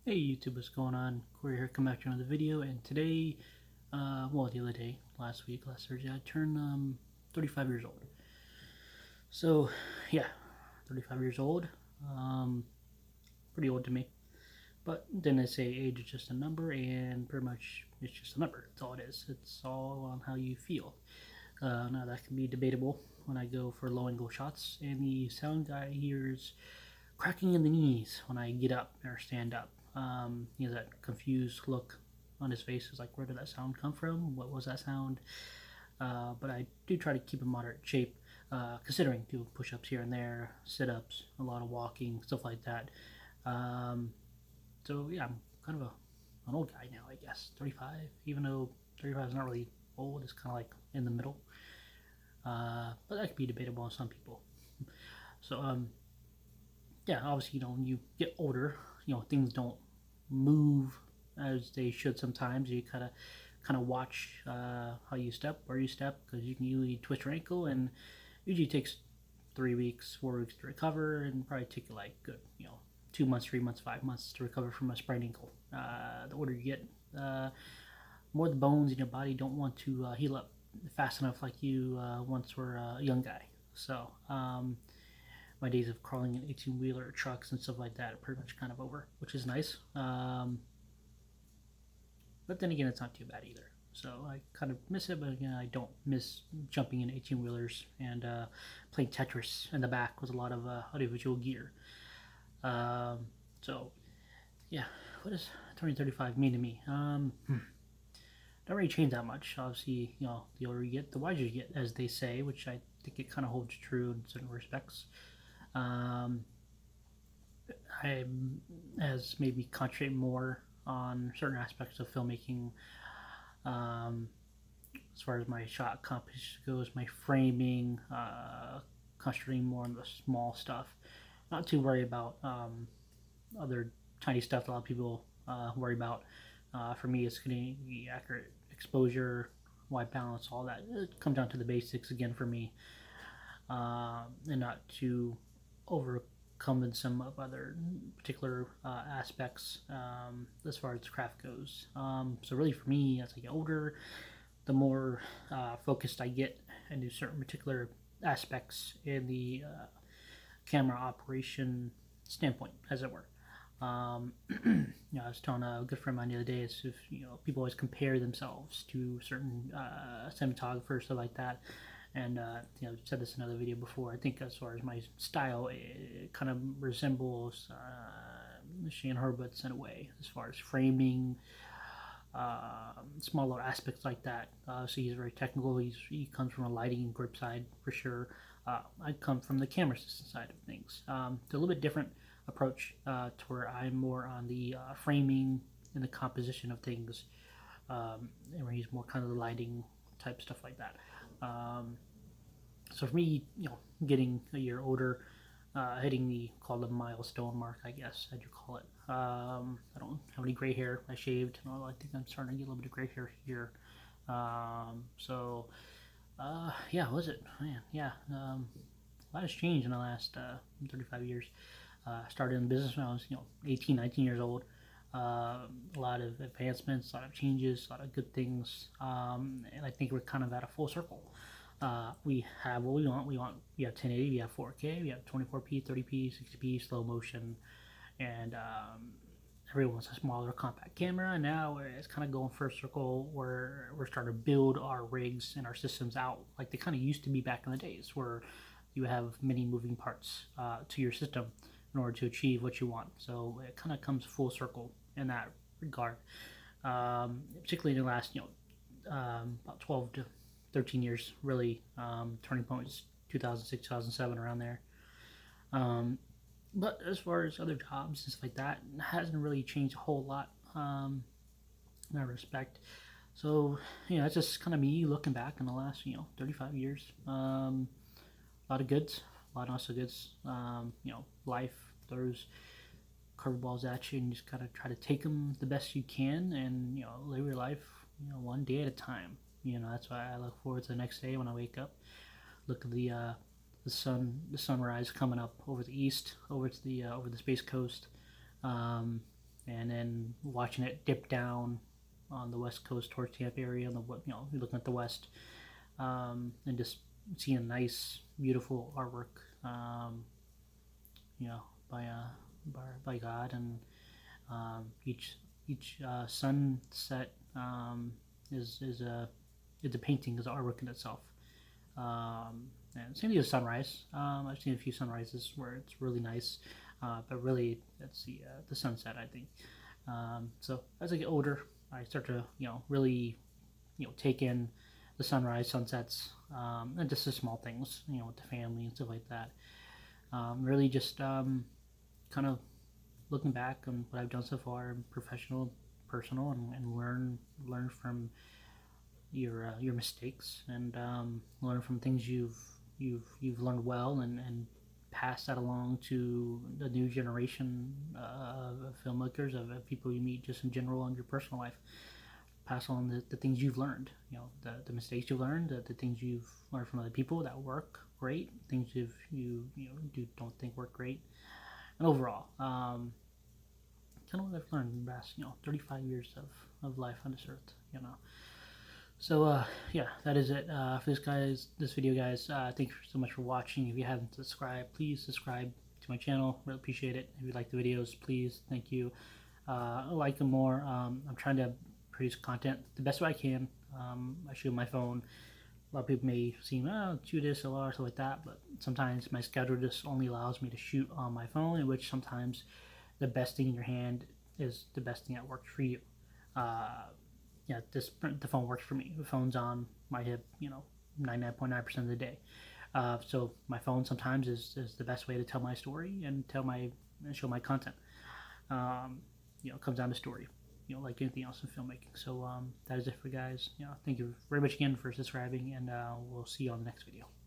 Hey YouTube, what's going on? Corey here, come back to another video, and today, the other day, last Thursday, I turned 35 years old. So, yeah, 35 years old, um, pretty old to me. But then they say age is just a number, and pretty much it's just a number. That's all it is. It's all on how you feel. Now that can be debatable when I go for low angle shots, and the sound guy hears cracking in the knees when I get up or stand up. He has that confused look on his face. Is like, where did that sound come from? What was that sound? But I do try to keep in moderate shape, considering doing push-ups here and there, sit-ups, a lot of walking, stuff like that. Um, so yeah, I'm kind of an old guy now, I guess. 35, even though 35 is not really old, it's kind of like in the middle. But that could be debatable on some people. So yeah, obviously, when you get older, things don't move as they should sometimes. You kind of watch how you step, where you step, because you can usually twist your ankle, and usually takes 3 weeks, 4 weeks to recover, and probably take you like good, 2 months, 3 months, 5 months to recover from a sprained ankle. The older you get, more the bones in your body don't want to heal up fast enough like you once were a young guy. So my days of crawling in 18-wheeler trucks and stuff like that are pretty much kind of over, which is nice. But then again, it's not too bad either. So I kind of miss it, but again, I don't miss jumping in 18-wheelers and playing Tetris in the back with a lot of audiovisual gear. Um, so yeah, what does 2035 mean to me? Don't really change that much. Obviously, the older you get, the wiser you get, as they say, which I think it kind of holds true in certain respects. Um, I has made me concentrate more on certain aspects of filmmaking. Um, as far as my shot composition goes, my framing, concentrating more on the small stuff. Not too worried about other tiny stuff that a lot of people worry about. For me, it's getting the accurate exposure, white balance, all that. It comes down to the basics again for me, and not to overcome in some of other particular aspects as far as craft goes. So really, for me, as I get older, the more focused I get into certain particular aspects in the camera operation standpoint, as it were. I was telling a good friend of mine the other day, is if people always compare themselves to certain cinematographers, stuff like that, and said this in another video before. I think as far as my style, it kind of resembles Shane Hurwitz's in a way, as far as framing, small little aspects like that. So he's very technical. He comes from a lighting and grip side for sure. I come from the camera system side of things. It's a little bit different approach to where I'm more on the framing and the composition of things, and where he's more kind of the lighting type stuff like that. So for me, getting a year older, hitting the called the milestone mark, I guess, as you call it. I don't have any gray hair. I shaved. I think I'm starting to get a little bit of gray hair here. Yeah, what was it? Man, yeah. A lot has changed in the last 35 years. Started in business when I was 18, 19 years old. A lot of advancements, a lot of changes, a lot of good things, and I think we're kind of at a full circle. We have what we want. We have 1080, we have 4K, we have 24p, 30p, 60p, slow motion, and everyone wants a smaller compact camera. And now it's kind of going first circle where we're starting to build our rigs and our systems out like they kind of used to be back in the days, where you have many moving parts to your system in order to achieve what you want. So it kind of comes full circle in that regard. Particularly in the last about 12 to 13 years, really. Turning point was 2006, 2007, around there. But as far as other jobs and stuff like that, it hasn't really changed a whole lot in that respect. So it's just kind of me looking back in the last 35 years. A lot of goods, a lot of not so goods. Life throws curveballs at you, and you just gotta try to take them the best you can, and live your life, one day at a time. That's why I look forward to the next day when I wake up. Look at the sunrise coming up over the east, over the Space Coast, and then watching it dip down on the west coast towards Tampa area, on the you're looking at the west, and just seeing nice, beautiful artwork, you know, by God, and each sunset is a painting, is artwork in itself. And same thing with sunrise. I've seen a few sunrises where it's really nice, but really that's the sunset, I think. So as I get older, I start to really take in the sunrise, sunsets, and just the small things, with the family and stuff like that. Really just kind of looking back on what I've done so far, professional, personal, and learn from your mistakes, and learn from things you've learned well, and pass that along to the new generation of filmmakers, of people you meet just in general in your personal life. Pass on the things you've learned, the mistakes you've learned, the things you've learned from other people that work great, things don't think work great, and overall, kind of what I've learned in the past 35 years of life on this earth. So yeah, that is it for this video, guys. Thank you so much for watching. If you haven't subscribed, please subscribe to my channel. Really appreciate it. If you like the videos, please, thank you. Like them more. I'm trying to produce content the best way I can. I shoot on my phone. A lot of people may seem, shoot DSLR, stuff like that, but sometimes my schedule just only allows me to shoot on my phone, in which sometimes the best thing in your hand is the best thing that works for you. Yeah, the phone works for me. The phone's on my hip, 99.9% of the day. So my phone sometimes is the best way to tell my story and show my content. It comes down to story, like anything else in filmmaking. So that is it for you guys. Thank you very much again for subscribing, and we'll see you on the next video.